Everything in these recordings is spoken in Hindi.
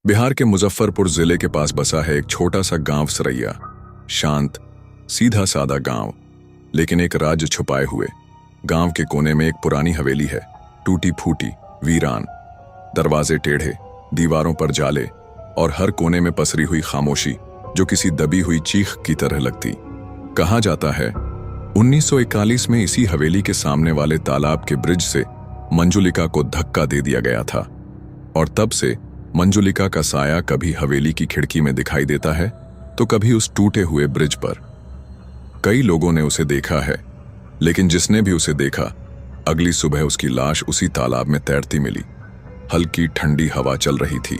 बिहार के मुजफ्फरपुर जिले के पास बसा है एक छोटा सा गांव सरैया। शांत, सीधा सादा गांव, लेकिन एक राज छुपाए हुए। गांव के कोने में एक पुरानी हवेली है, टूटी फूटी, वीरान। दरवाजे टेढ़े, दीवारों पर जाले और हर कोने में पसरी हुई खामोशी जो किसी दबी हुई चीख की तरह लगती। कहा जाता है 1941 में इसी हवेली के सामने वाले तालाब के ब्रिज से मंजुलिका को धक्का दे दिया गया था, और तब से मंजुलिका का साया कभी हवेली की खिड़की में दिखाई देता है तो कभी उस टूटे हुए ब्रिज पर। कई लोगों ने उसे देखा है, लेकिन जिसने भी उसे देखा, अगली सुबह उसकी लाश उसी तालाब में तैरती मिली। हल्की ठंडी हवा चल रही थी,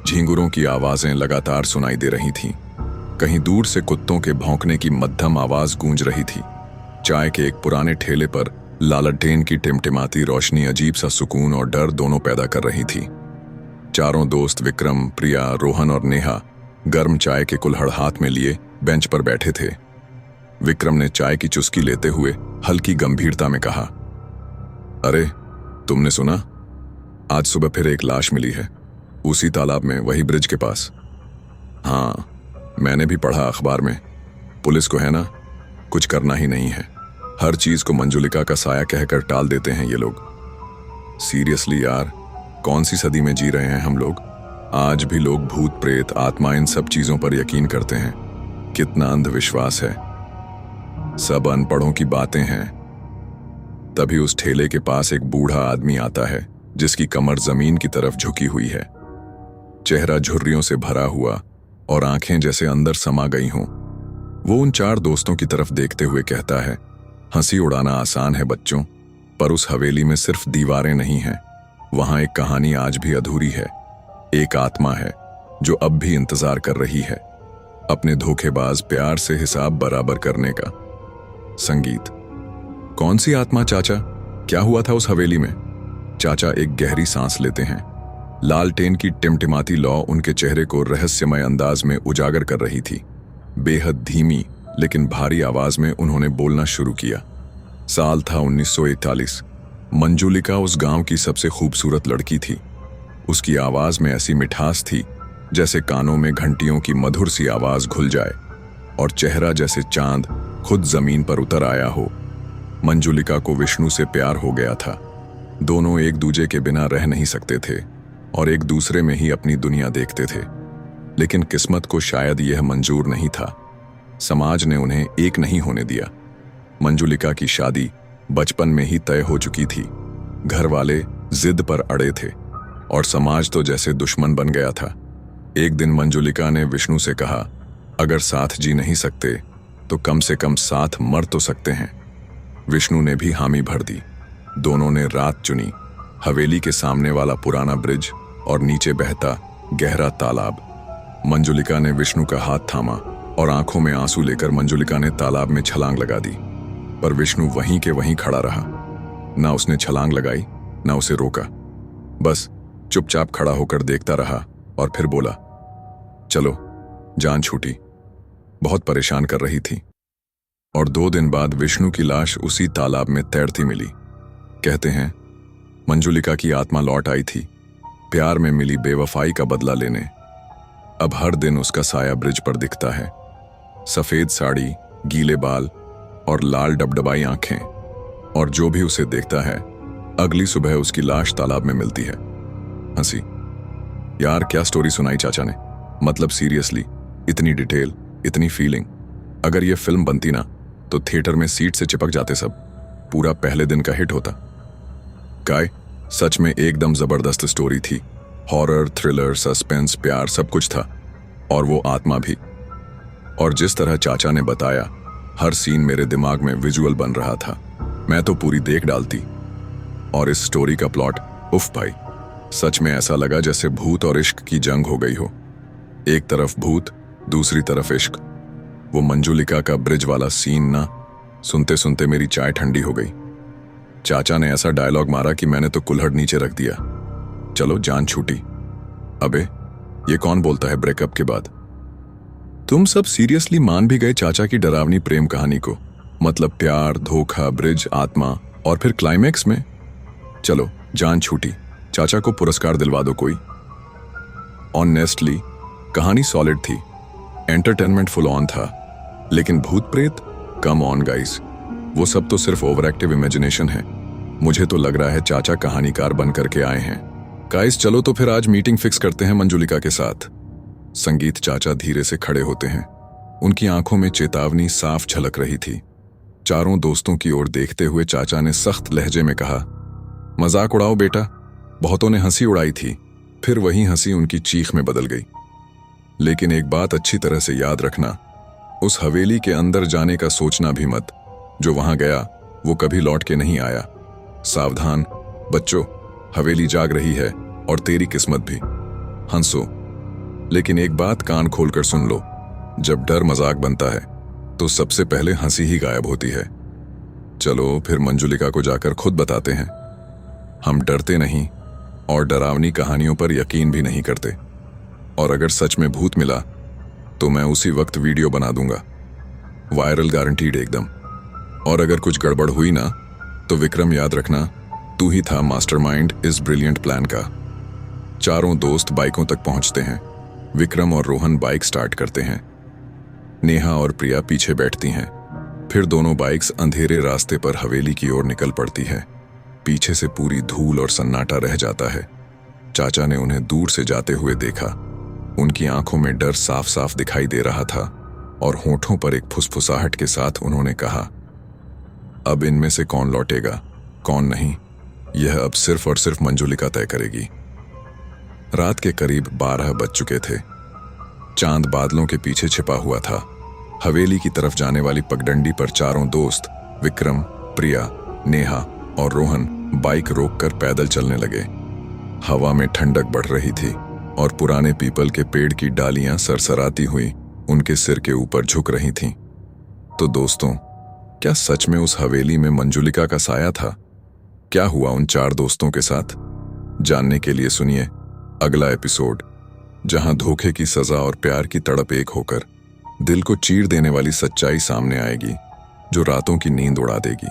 झींगुरों की आवाजें लगातार सुनाई दे रही थीं। कहीं दूर से कुत्तों के भौंकने की मध्यम आवाज गूंज रही थी। चाय के एक पुराने ठेले पर लालटेन की टिमटिमाती रोशनी अजीब सा सुकून और डर दोनों पैदा कर रही थी। चारों दोस्त विक्रम, प्रिया, रोहन और नेहा गर्म चाय के कुल्हड़ हाथ में लिए बेंच पर बैठे थे। विक्रम ने चाय की चुस्की लेते हुए हल्की गंभीरता में कहा, अरे तुमने सुना? आज सुबह फिर एक लाश मिली है, उसी तालाब में, वही ब्रिज के पास। हाँ, मैंने भी पढ़ा अखबार में। पुलिस को है ना, कुछ करना ही नहीं है। हर चीज को मंजुलिका का साया कहकर टाल देते हैं ये लोग। सीरियसली यार, कौन सी सदी में जी रहे हैं हम लोग? आज भी लोग भूत प्रेत, आत्मा, इन सब चीजों पर यकीन करते हैं। कितना अंधविश्वास है। सब अनपढ़ों की बातें हैं। तभी उस ठेले के पास एक बूढ़ा आदमी आता है, जिसकी कमर जमीन की तरफ झुकी हुई है। चेहरा झुर्रियों से भरा हुआ और आंखें जैसे अंदर समा गई हों। वो उन चार दोस्तों की तरफ देखते हुए कहता है, हंसी उड़ाना आसान है बच्चों, पर उस हवेली में सिर्फ दीवारें नहीं हैं, वहां एक कहानी आज भी अधूरी है। एक आत्मा है जो अब भी इंतजार कर रही है अपने धोखेबाज प्यार से हिसाब बराबर करने का। संगीत। कौन सी आत्मा चाचा? क्या हुआ था उस हवेली में? चाचा एक गहरी सांस लेते हैं। लालटेन की टिमटिमाती लौ उनके चेहरे को रहस्यमय अंदाज में उजागर कर रही थी। बेहद धीमी लेकिन भारी आवाज में उन्होंने बोलना शुरू किया। साल था 1941। मंजुलिका उस गांव की सबसे खूबसूरत लड़की थी। उसकी आवाज में ऐसी मिठास थी जैसे कानों में घंटियों की मधुर सी आवाज घुल जाए, और चेहरा जैसे चांद खुद जमीन पर उतर आया हो। मंजुलिका को विष्णु से प्यार हो गया था। दोनों एक दूजे के बिना रह नहीं सकते थे और एक दूसरे में ही अपनी दुनिया देखते थे। लेकिन किस्मत को शायद यह मंजूर नहीं था। समाज ने उन्हें एक नहीं होने दिया। मंजुलिका की शादी बचपन में ही तय हो चुकी थी। घर वाले जिद पर अड़े थे और समाज तो जैसे दुश्मन बन गया था। एक दिन मंजुलिका ने विष्णु से कहा, अगर साथ जी नहीं सकते तो कम से कम साथ मर तो सकते हैं। विष्णु ने भी हामी भर दी। दोनों ने रात चुनी, हवेली के सामने वाला पुराना ब्रिज और नीचे बहता गहरा तालाब। मंजुलिका ने विष्णु का हाथ थामा और आंखों में आंसू लेकर मंजुलिका ने तालाब में छलांग लगा दी। पर विष्णु वहीं के वहीं खड़ा रहा। ना उसने छलांग लगाई, ना उसे रोका। बस चुपचाप खड़ा होकर देखता रहा और फिर बोला, चलो। जान छूटी। बहुत परेशान कर रही थी। और 2 दिन बाद विष्णु की लाश उसी तालाब में तैरती मिली। कहते हैं मंजुलिका की आत्मा लौट आई थी, प्यार में मिली बेवफाई का बदला लेने। अब हर दिन उसका साया ब्रिज पर दिखता है। सफेद साड़ी, गीले बाल और लाल डबडबाई आंखें, और जो भी उसे देखता है, अगली सुबह उसकी लाश तालाब में मिलती है। हंसी। यार क्या स्टोरी सुनाई चाचा ने। मतलब सीरियसली, इतनी डिटेल, इतनी फीलिंग। अगर ये फिल्म बनती ना तो थिएटर में सीट से चिपक जाते सब। पूरा पहले दिन का हिट होता। काय सच में एकदम जबरदस्त स्टोरी थी। हॉरर, थ्रिलर, सस्पेंस, प्यार, सब कुछ था, और वो आत्मा भी। और जिस तरह चाचा ने बताया, हर सीन मेरे दिमाग में विजुअल बन रहा था। मैं तो पूरी देख डालती। और इस स्टोरी का प्लॉट, उफ भाई, सच में ऐसा लगा जैसे भूत और इश्क की जंग हो गई हो। एक तरफ भूत, दूसरी तरफ इश्क। वो मंजुलिका का ब्रिज वाला सीन ना, सुनते सुनते मेरी चाय ठंडी हो गई। चाचा ने ऐसा डायलॉग मारा कि मैंने तो कुल्हड़ नीचे रख दिया। चलो, जान छूटी। अबे ये कौन बोलता है ब्रेकअप के बाद? तुम सब सीरियसली मान भी गए चाचा की डरावनी प्रेम कहानी को? मतलब प्यार, धोखा, ब्रिज, आत्मा और फिर क्लाइमैक्स में। चलो, जान छूटी। चाचा को पुरस्कार दिलवा दो कोई। ऑनेस्टली कहानी सॉलिड थी, एंटरटेनमेंट फुल ऑन था, लेकिन भूत प्रेत, कम ऑन गाइस, वो सब तो सिर्फ ओवर एक्टिव इमेजिनेशन है। मुझे तो लग रहा है चाचा कहानीकार बन करके आए हैं। गाइस चलो तो फिर आज मीटिंग फिक्स करते हैं मंजुलिका के साथ। संगीत चाचा धीरे से खड़े होते हैं, उनकी आंखों में चेतावनी साफ झलक रही थी। चारों दोस्तों की ओर देखते हुए चाचा ने सख्त लहजे में कहा, मजाक उड़ाओ बेटा। बहुतों ने हंसी उड़ाई थी, फिर वही हंसी उनकी चीख में बदल गई। लेकिन एक बात अच्छी तरह से याद रखना, उस हवेली के अंदर जाने का सोचना भी मत। जो वहां गया वो कभी लौट के नहीं आया। सावधान बच्चों, हवेली जाग रही है और तेरी किस्मत भी। हंसो, लेकिन एक बात कान खोलकर सुन लो, जब डर मजाक बनता है तो सबसे पहले हंसी ही गायब होती है। चलो फिर मंजुलिका को जाकर खुद बताते हैं। हम डरते नहीं और डरावनी कहानियों पर यकीन भी नहीं करते, और अगर सच में भूत मिला तो मैं उसी वक्त वीडियो बना दूंगा, वायरल गारंटीड एकदम। और अगर कुछ गड़बड़ हुई ना तो विक्रम याद रखना, तू ही था मास्टरमाइंड इस ब्रिलियंट प्लान का। चारों दोस्त बाइकों तक पहुंचते हैं। विक्रम और रोहन बाइक स्टार्ट करते हैं, नेहा और प्रिया पीछे बैठती हैं। फिर दोनों बाइक्स अंधेरे रास्ते पर हवेली की ओर निकल पड़ती है। पीछे से पूरी धूल और सन्नाटा रह जाता है। चाचा ने उन्हें दूर से जाते हुए देखा। उनकी आंखों में डर साफ साफ दिखाई दे रहा था और होठों पर एक फुसफुसाहट के साथ उन्होंने कहा, अब इनमें से कौन लौटेगा कौन नहीं, यह अब सिर्फ और सिर्फ मंजुलिका तय करेगी। रात के करीब 12 बज चुके थे। चांद बादलों के पीछे छिपा हुआ था। हवेली की तरफ जाने वाली पगडंडी पर चारों दोस्त विक्रम, प्रिया, नेहा और रोहन बाइक रोककर पैदल चलने लगे। हवा में ठंडक बढ़ रही थी और पुराने पीपल के पेड़ की डालियां सरसराती हुई उनके सिर के ऊपर झुक रही थीं। तो दोस्तों, क्या सच में उस हवेली में मंजुलिका का साया था? क्या हुआ उन 4 दोस्तों के साथ? जानने के लिए सुनिए अगला एपिसोड, जहां धोखे की सजा और प्यार की तड़प एक होकर दिल को चीर देने वाली सच्चाई सामने आएगी, जो रातों की नींद उड़ा देगी।